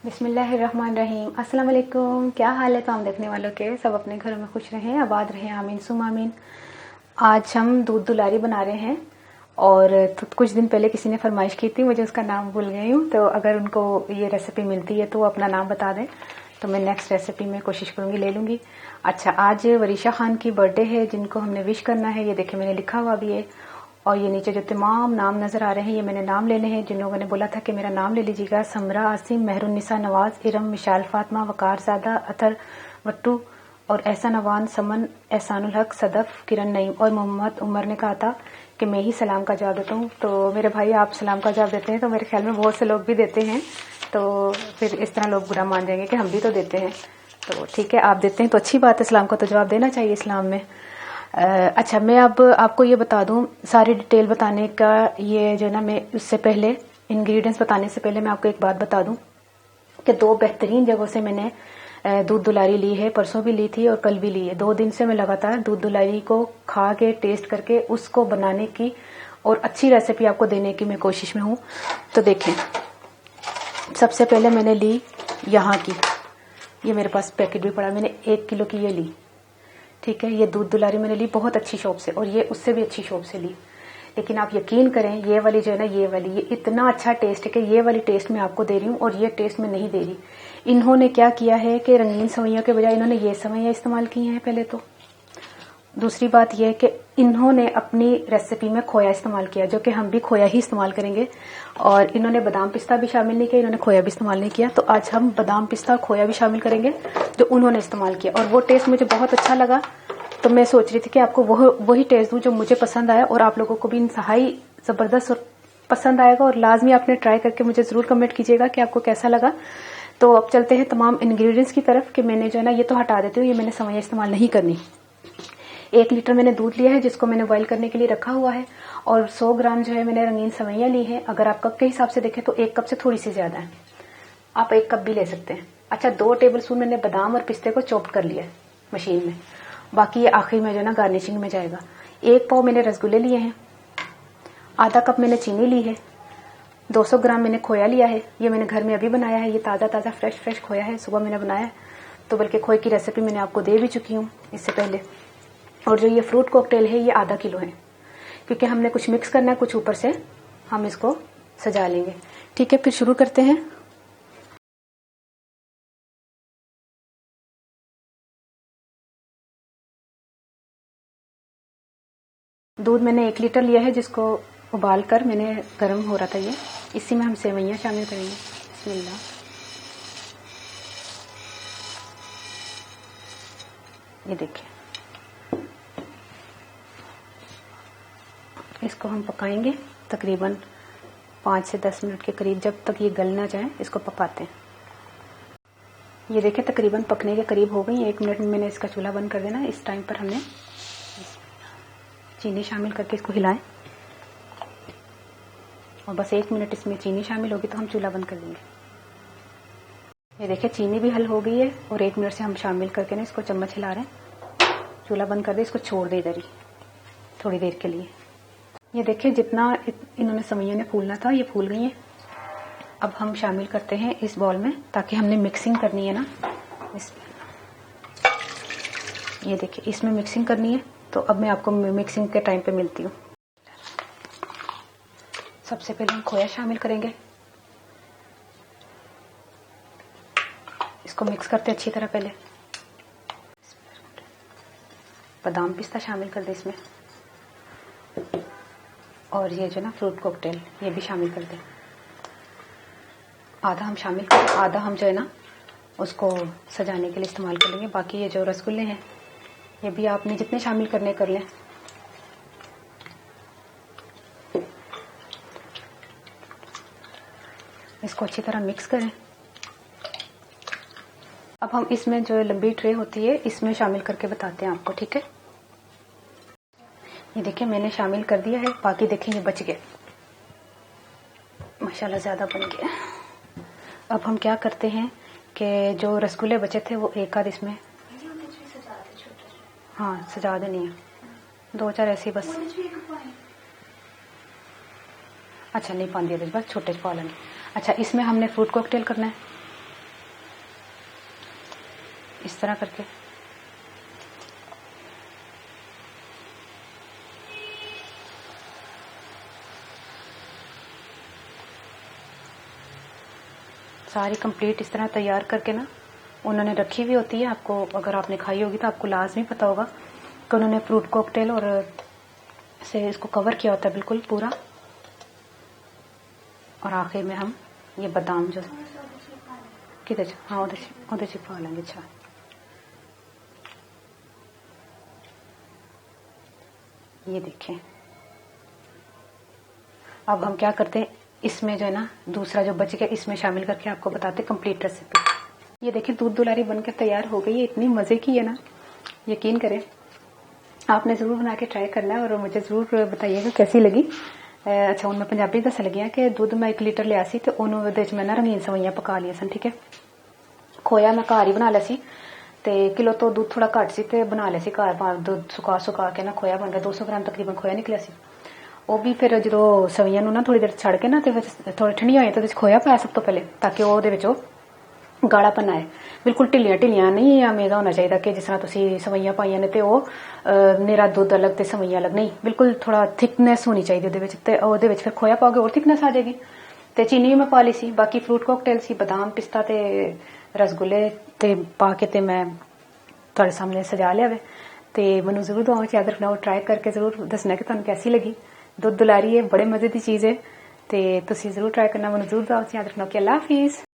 बिस्मिल्लाहिर्रहमानिर्रहीम। अस्सलाम वालेकुम। क्या हाल है तमाम देखने वालों के? सब अपने घरों में खुश रहें, आबाद रहें, आमीन सुम आमीन। आज हम दूध दुलारी बना रहे हैं और तो कुछ दिन पहले किसी ने फरमाइश की थी, मुझे उसका नाम भूल गई हूँ, तो अगर उनको ये रेसिपी मिलती है तो वो अपना नाम बता दें तो मैं नेक्स्ट रेसिपी में कोशिश करूँगी ले लूँगी। अच्छा, आज वरीशा खान की बर्थडे है जिनको हमने विश करना है। ये देखिए मैंने लिखा हुआ भी है और ये नीचे जो तमाम नाम नज़र आ रहे हैं ये मैंने नाम लेने हैं जिन लोगों ने बोला था कि मेरा नाम ले लीजिएगा। समरा, आसिम, मेहरुन्निसा, नवाज, इरम, मिशाल, फातिमा, वकार, ज़ादा, अतर, वट्टू और एहसान, अवान, समन, एहसानुल हक, सदफ, किरण, नईम और मोहम्मद उमर ने कहा था कि मैं ही सलाम का जवाब देता हूँ। तो मेरे भाई आप सलाम का जवाब देते हैं तो मेरे ख्याल में बहुत से लोग भी देते हैं, तो फिर इस तरह लोग बुरा मान जाएंगे कि हम भी तो देते हैं। तो ठीक है, आप देते हैं तो अच्छी बात है, सलाम का तो जवाब देना चाहिए इस्लाम में। अच्छा, मैं अब आपको ये बता दूं, सारी डिटेल बताने का ये जो ना, मैं उससे पहले इंग्रेडिएंट्स बताने से पहले मैं आपको एक बात बता दूं कि दो बेहतरीन जगहों से मैंने दूध दुलारी ली है। परसों भी ली थी और कल भी ली है। 2 दिन से मैं लगातार दूध दुलारी को खा के टेस्ट करके उसको बनाने की और अच्छी रेसिपी आपको देने की मैं कोशिश में हूँ। तो देखें, सबसे पहले मैंने ली यहाँ की, ये मेरे पास पैकेट भी पड़ा, मैंने 1 किलो की ये ली। ठीक है, ये दूध दुलारी मैंने ली बहुत अच्छी शॉप से और ये उससे भी अच्छी शॉप से ली। लेकिन आप यकीन करें, ये वाली जो है ना, ये इतना अच्छा टेस्ट है कि ये वाली टेस्ट मैं आपको दे रही हूँ और ये टेस्ट मैं नहीं दे रही। इन्होंने क्या किया है कि रंगीन सवैयों के बजाय इन्होंने ये सवैयाँ इस्तेमाल की हैं पहले तो। दूसरी बात यह है कि इन्होंने अपनी रेसिपी में खोया इस्तेमाल किया, जो कि हम भी खोया ही इस्तेमाल करेंगे। और इन्होंने बादाम पिस्ता भी शामिल नहीं किया, इन्होंने खोया भी इस्तेमाल नहीं किया। तो आज हम बादाम पिस्ता खोया भी शामिल करेंगे जो उन्होंने इस्तेमाल किया और वो टेस्ट मुझे बहुत अच्छा लगा। तो मैं सोच रही थी कि आपको वही टेस्ट दूं जो मुझे पसंद आया और आप लोगों को भी इंतहाई जबरदस्त और पसंद आएगा। और लाजमी आपने ट्राई करके मुझे जरूर कमेंट कीजिएगा कि आपको कैसा लगा। तो अब चलते हैं तमाम इंग्रेडिएंट्स की तरफ। कि मैंने जो है ना, ये तो हटा देती हूँ, ये मैंने सवैयाँ इस्तेमाल नहीं करनी। 1 लीटर मैंने दूध लिया है जिसको मैंने बॉईल करने के लिए रखा हुआ है और 100 ग्राम जो है मैंने रंगीन सवैयाँ ली है। अगर आप कप के हिसाब से देखें तो 1 कप से थोड़ी सी ज्यादा है, आप 1 कप भी ले सकते हैं। अच्छा, 2 टेबल स्पून मैंने बादाम और पिस्ते को चॉप कर लिया मशीन में, बाकी ये आखिरी में जो है ना गार्निशिंग में जाएगा। 1 पाव मैंने रसगुल्ले लिए हैं, आधा कप मैंने चीनी ली है, 200 ग्राम मैंने खोया लिया है। ये मैंने घर में अभी बनाया है, ये ताज़ा ताज़ा फ्रेश खोया है, सुबह मैंने बनाया है। तो बल्कि खोए की रेसिपी मैंने आपको दे भी चुकी हूँ इससे पहले। और जो ये फ्रूट कॉकटेल है ये आधा किलो है, क्योंकि हमने कुछ मिक्स करना है, कुछ ऊपर से हम इसको सजा लेंगे। ठीक है, फिर शुरू करते हैं। दूध मैंने 1 लीटर लिया है जिसको उबाल कर मैंने गर्म हो रहा था ये। इसी में हम सेवैयाँ शामिल करेंगे। बिस्मिल्लाह। ये देखिए, इसको हम पकाएंगे तकरीबन 5 से 10 मिनट के करीब, जब तक ये गल ना जाए इसको पकाते हैं। ये देखिए तकरीबन पकने के करीब हो गई। 1 मिनट में मैंने इसका चूल्हा बंद कर देना। इस टाइम पर हमने चीनी शामिल करके इसको हिलाएं और बस 1 मिनट इसमें चीनी शामिल होगी तो हम चूल्हा बंद कर देंगे। ये देखिए चीनी भी हल हो गई है और 1 मिनट से हम शामिल करके ना इसको चम्मच हिला रहे हैं। चूल्हा बंद कर दे, इसको छोड़ दे इधर ही थोड़ी देर के लिए। ये देखिए जितना इन्होंने सवैयों ने फूलना था ये फूल गई है। अब हम शामिल करते हैं इस बॉल में, ताकि हमने मिक्सिंग करनी है ना ये देखिए इसमें मिक्सिंग करनी है। तो अब मैं आपको मिक्सिंग के टाइम पे मिलती हूँ। सबसे पहले हम खोया शामिल करेंगे, इसको मिक्स करते हैं अच्छी तरह। पहले बादाम पिस्ता शामिल कर दे इसमें, और ये जो ना फ्रूट कॉकटेल ये भी शामिल कर दे। आधा हम शामिल करें, आधा हम जो है ना उसको सजाने के लिए इस्तेमाल कर लेंगे। बाकी ये जो रसगुल्ले हैं ये भी आपने जितने शामिल करने कर लें। इसको अच्छी तरह मिक्स करें। अब हम इसमें जो लंबी ट्रे होती है इसमें शामिल करके बताते हैं आपको, ठीक है। ये देखिए मैंने शामिल कर दिया है, बाकी देखें ये बच गए माशाल्लाह, ज्यादा बन गया। अब हम क्या करते हैं कि जो रसगुल्ले बचे थे वो एक आध इसमें, हाँ सजा देनी है, 2-4 ऐसे बस। अच्छा नहीं पानी दिया बस छोटे पा लेंगे। अच्छा, इसमें हमने फ्रूट कॉकटेल करना है। इस तरह करके। सारी कंप्लीट इस तरह तैयार करके ना उन्होंने रखी हुई होती है। आपको अगर आपने खाई होगी तो आपको लाजमी पता होगा कि उन्होंने फ्रूट कॉकटेल और से इसको कवर किया होता है बिल्कुल पूरा। और आखिर में हम ये बादाम जो किधर, हाँ उधर से पा लेंगे। अच्छा, ये देखें। अब हम क्या करते हैं, इसमें जो है ना दूसरा जो बच गया इसमें शामिल करके आपको बताते कंप्लीट रेसिपी। ये देखें दूध दुलारी बनकर तैयार हो गई है। इतनी मज़े की है ना, यकीन करें आपने ज़रूर बना के ट्राई करना है और मुझे ज़रूर बताइएगा कैसी लगी। अच्छा हूँ मैं पंजाबी दस लगी कि दुध मैं 1 लीटर लिया सी तो उन्होंने मैं ना रंगीन सवैयां पका लिया सन। ठीक है, खोया मैं घर ही बना लिया सी ते किलो तो दूध थोड़ा घट सी ते बना लिया सी घर। दूध सुका के ना खोया बन गया, 200 ग्राम तकरीबन खोया निकलिया सी। ਉਹ ਵੀ ਫਿਰ ਜਦੋਂ ਸਵਈਆਂ ਨੂੰ ਨਾ ਥੋੜੀ ਦੇਰ ਛੱਡ ਕੇ ਨਾ ਤੇ ਥੋੜੀ ਠੰਡੀਆਂ ਹੋਏ ਤਾਂ ਉਹਦੇ ਚ ਖੋਇਆ ਪਾਇਆ ਸਭ ਤੋਂ ਪਹਿਲੇ, ਤਾਂ ਕਿ ਉਹਦੇ ਵਿੱਚ ਉਹ ਗਾੜਾਪਨ ਆਏ। ਬਿਲਕੁਲ ਢਿੱਲੀਆਂ ਨਹੀਂ ਮੇਦਾ ਹੋਣਾ ਚਾਹੀਦਾ ਕਿ ਜਿਸ ਤਰ੍ਹਾਂ ਤੁਸੀਂ ਸਵਈਆਂ ਪਾਈਆਂ ਨੇ ਤੇ ਉਹ ਮੇਰਾ ਦੁੱਧ ਅਲੱਗ ਤੇ ਸਵਈਆਂ ਅਲੱਗ, ਨਹੀਂ ਬਿਲਕੁਲ ਥੋੜਾ ਥਿਕਨੈਸ ਹੋਣੀ ਚਾਹੀਦੀ ਉਹਦੇ ਵਿੱਚ। ਤੇ ਉਹਦੇ ਵਿੱਚ ਫਿਰ ਖੋਇਆ ਪਾਓਗੇ ਹੋਰ ਥਿਕਨੈਸ ਆ ਜਾਏਗੀ। ਤੇ ਚੀਨੀ ਵੀ ਮੈਂ ਪਾ ਲਈ ਸੀ। ਬਾਕੀ ਫਰੂਟ ਕਾਕਟੇਲ ਸੀ, ਬਦਾਮ ਪਿਸਤਾ ਤੇ ਰਸਗੁੱਲੇ ਤੇ ਪਾ ਕੇ ਤੇ ਮੈਂ ਤੁਹਾਡੇ ਸਾਹਮਣੇ ਸਜਾ ਲਿਆ ਵੇ। ਤੇ ਮੈਨੂੰ ਜ਼ਰੂਰ ਦੁਆਵਾਂ ਚ ਯਾਦ ਰੱਖਣਾ, ਉਹ ਟਰਾਈ ਕਰਕੇ ਜ਼ਰੂਰ ਦੱਸਣਾ ਕਿ ਤੁਹਾਨੂੰ कैसी लगी। दुध दुलारी है, बड़े मजे की चीज़ है, तो तुसी जरूर ट्राई करना। मैं जरूर याद रखना कि अल्लाह हाफिज़।